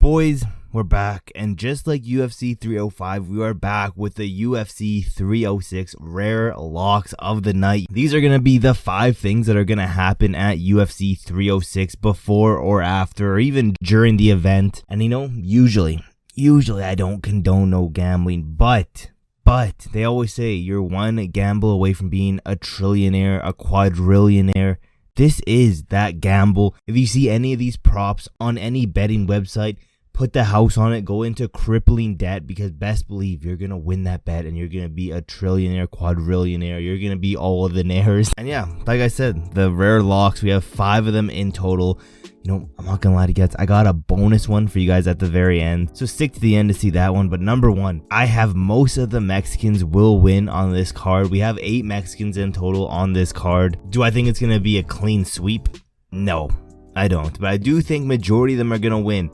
Boys, we're back, and just like UFC 305, we are back with the UFC 306 rare locks of the night. These are going to be the 5 things that are going to happen at UFC 306 before or after, or even during the event. And usually I don't condone no gambling, but they always say you're one gamble away from being a trillionaire, a quadrillionaire. This is that gamble. If you see any of these props on any betting website, put the house on it, go into crippling debt, because best believe you're going to win that bet and you're going to be a trillionaire, quadrillionaire. You're going to be all of the naires. And yeah, like I said, the rare locks, we have 5 of them in total. I'm not going to lie to you guys, I got a bonus one for you guys at the very end. So stick to the end to see that one. But number 1, I have most of the Mexicans will win on this card. We have 8 Mexicans in total on this card. Do I think it's going to be a clean sweep? No, I don't. But I do think majority of them are going to win.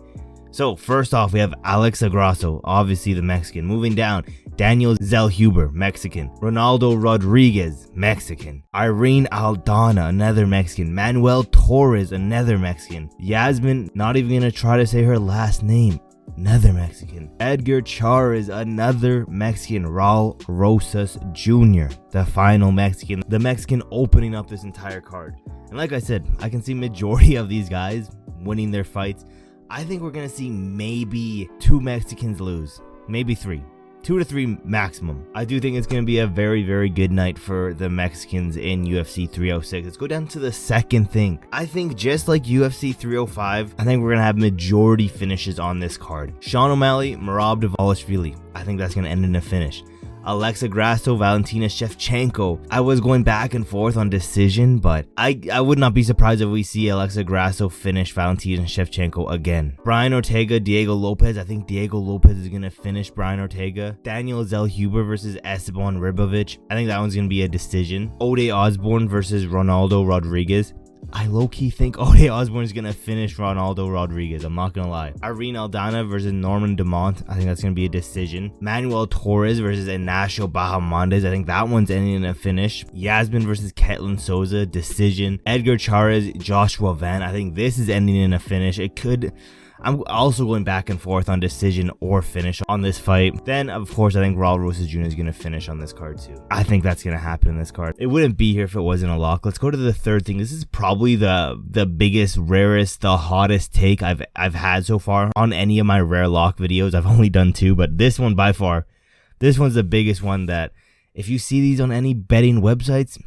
So first off, we have Alexa Grasso, obviously the Mexican. Moving down, Daniel Zellhuber, Mexican. Ronaldo Rodriguez, Mexican. Irene Aldana, another Mexican. Manuel Torres, another Mexican. Yasmin, not even gonna try to say her last name, another Mexican. Edgar Chairez, another Mexican. Raul Rosas Jr., the final Mexican. The Mexican opening up this entire card. And like I said, I can see majority of these guys winning their fights. I think we're going to see maybe 2 Mexicans lose. Maybe 3. 2 to 3 maximum. I do think it's going to be a very, very good night for the Mexicans in UFC 306. Let's go down to the second thing. I think just like UFC 305, I think we're going to have majority finishes on this card. Sean O'Malley, Merab Dvalishvili. I think that's going to end in a finish. Alexa Grasso, Valentina Shevchenko. I was going back and forth on decision, but I would not be surprised if we see Alexa Grasso finish Valentina Shevchenko again. Brian Ortega, Diego Lopez. I think Diego Lopez is going to finish Brian Ortega. Daniel Zellhuber versus Esteban Ribovic. I think that one's going to be a decision. Ode Osborne versus Ronaldo Rodriguez. I low-key think Ode Osborne is going to finish Ronaldo Rodriguez. I'm not going to lie. Irene Aldana versus Norman Dumont. I think that's going to be a decision. Manuel Torres versus Ignacio Bahamondes. I think that one's ending in a finish. Yasmin versus Ketlin Souza. Decision. Edgar Chairez, Joshua Van. I think this is ending in a finish. It could... I'm also going back and forth on decision or finish on this fight. Then, of course, I think Raul Rosas Jr. is going to finish on this card too. I think that's going to happen in this card. It wouldn't be here if it wasn't a lock. Let's go to the third thing. This is probably the biggest, rarest, the hottest take I've had so far on any of my rare lock videos. I've only done 2, but this one by far, this one's the biggest one that if you see these on any betting websites,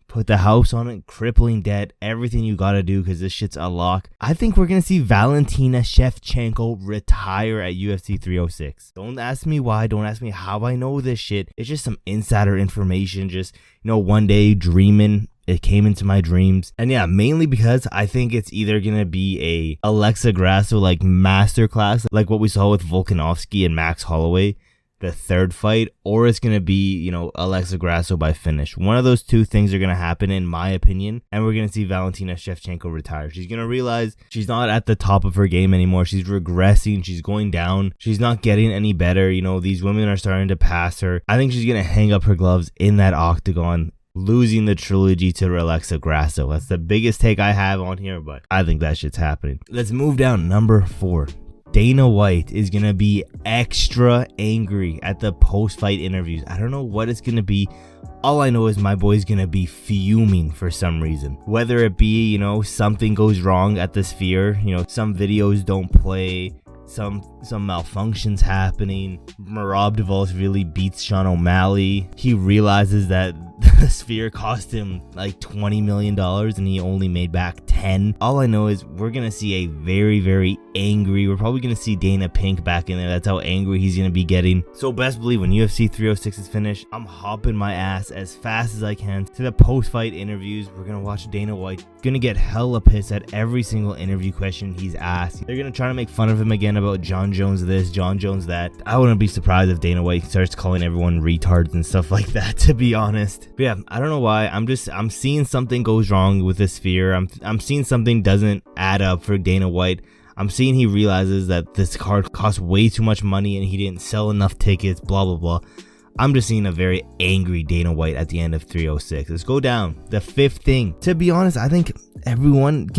put the house on it, crippling debt, everything you gotta do because this shit's a lock. I think we're gonna see Valentina Shevchenko retire at UFC 306. Don't ask me why, don't ask me how I know this shit. It's just some insider information, just, one day dreaming. It came into my dreams. And yeah, mainly because I think it's either gonna be a Alexa Grasso like masterclass, like what we saw with Volkanovski and Max Holloway, the third fight, or it's going to be, Alexa Grasso by finish. One of those 2 things are going to happen in my opinion, and we're going to see Valentina Shevchenko retire. She's going to realize she's not at the top of her game anymore. She's regressing. She's going down. She's not getting any better. These women are starting to pass her. I think she's going to hang up her gloves in that octagon, losing the trilogy to Alexa Grasso. That's the biggest take I have on here, but I think that shit's happening. Let's move down. Number 4. Dana White is going to be extra angry at the post-fight interviews. I don't know what it's going to be. All I know is my boy's going to be fuming for some reason. Whether it be, something goes wrong at the Sphere, some videos don't play, some malfunctions happening. Merab Dvalishvili beats Sean O'Malley. He realizes that the Sphere cost him like $20 million and he only made back 10. All I know is we're gonna see a very, very angry, we're probably gonna see Dana Pink back in there. That's how angry he's gonna be getting. So best believe when UFC 306 is finished, I'm hopping my ass as fast as I can to the post-fight interviews. We're gonna watch Dana White. Gonna get hella pissed at every single interview question he's asked. They're gonna try to make fun of him again about John Jones this, John Jones that. I wouldn't be surprised if Dana White starts calling everyone retards and stuff like that, to be honest. But yeah, I don't know why. I'm seeing something goes wrong with the Sphere. I'm seeing something doesn't add up for Dana White. I'm seeing he realizes that this card costs way too much money and he didn't sell enough tickets, blah, blah, blah. I'm just seeing a very angry Dana White at the end of 306. Let's go down. The 5th thing. To be honest, I think everyone's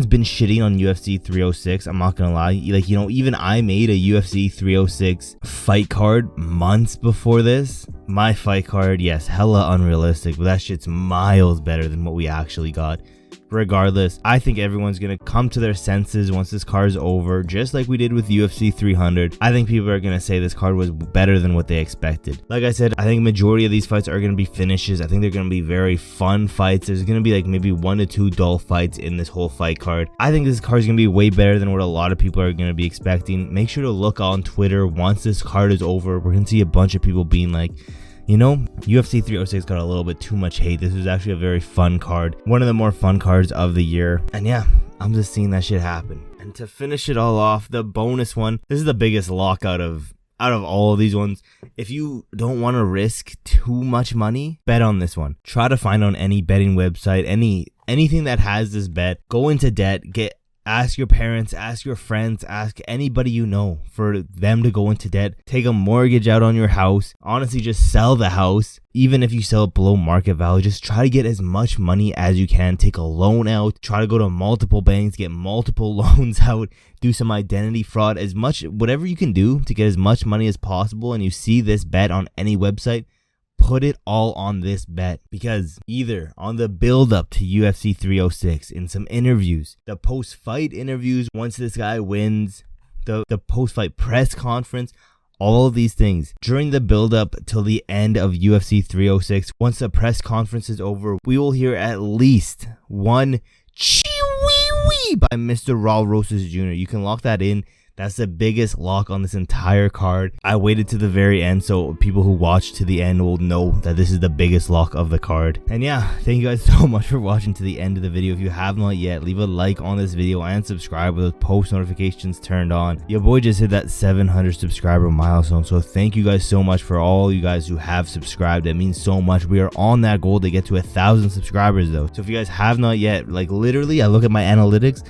been shitting on UFC 306. I'm not gonna lie. Like, even I made a UFC 306 fight card months before this. My fight card, yes, hella unrealistic, but that shit's miles better than what we actually got. Regardless, I think everyone's gonna come to their senses once this card is over, just like we did with UFC 300. I think people are gonna say this card was better than what they expected. Like I said, I think majority of these fights are gonna be finishes. I think they're gonna be very fun fights. There's gonna be like maybe 1 to 2 dull fights in this whole fight card. I think this card is gonna be way better than what a lot of people are gonna be expecting. Make sure to look on Twitter once this card is over. We're gonna see a bunch of people being like, UFC 306 got a little bit too much hate. This was actually a very fun card. One of the more fun cards of the year. And yeah, I'm just seeing that shit happen. And to finish it all off, the bonus one. This is the biggest lock out of all of these ones. If you don't want to risk too much money, bet on this one. Try to find on any betting website, anything that has this bet. Go into debt, ask your parents, ask your friends, ask anybody you know for them to go into debt. Take a mortgage out on your house. Honestly, just sell the house. Even if you sell it below market value, just try to get as much money as you can. Take a loan out. Try to go to multiple banks, get multiple loans out. Do some identity fraud. Whatever you can do to get as much money as possible. And you see this bet on any website, put it all on this bet, because either on the build up to UFC 306, in some interviews, the post-fight interviews once this guy wins, the post-fight press conference, all of these things during the build up till the end of UFC 306, once the press conference is over, we will hear at least one chee-wee-wee by Mr. Raul Rosas Jr. You can lock that in. That's the biggest lock on this entire card. I waited to the very end so people who watch to the end will know that this is the biggest lock of the card. And yeah, thank you guys so much for watching to the end of the video. If you have not yet, leave a like on this video and subscribe with those post notifications turned on. Your boy just hit that 700 subscriber milestone, so thank you guys so much for all you guys who have subscribed. It means so much. We are on that goal to get to 1,000 subscribers though. So if you guys have not yet, like literally, I look at my analytics,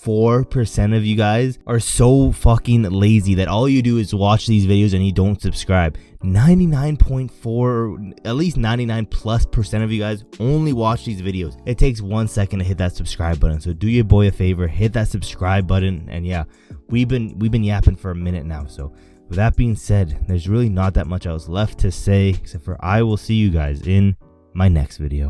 4% of you guys are so fucking lazy that all you do is watch these videos and you don't subscribe. 99.4, at least 99+% of you guys only watch these videos. It takes 1 second to hit that subscribe button. So do your boy a favor, hit that subscribe button. And yeah, we've been yapping for a minute now. So with that being said, there's really not that much else left to say, except for I will see you guys in my next video.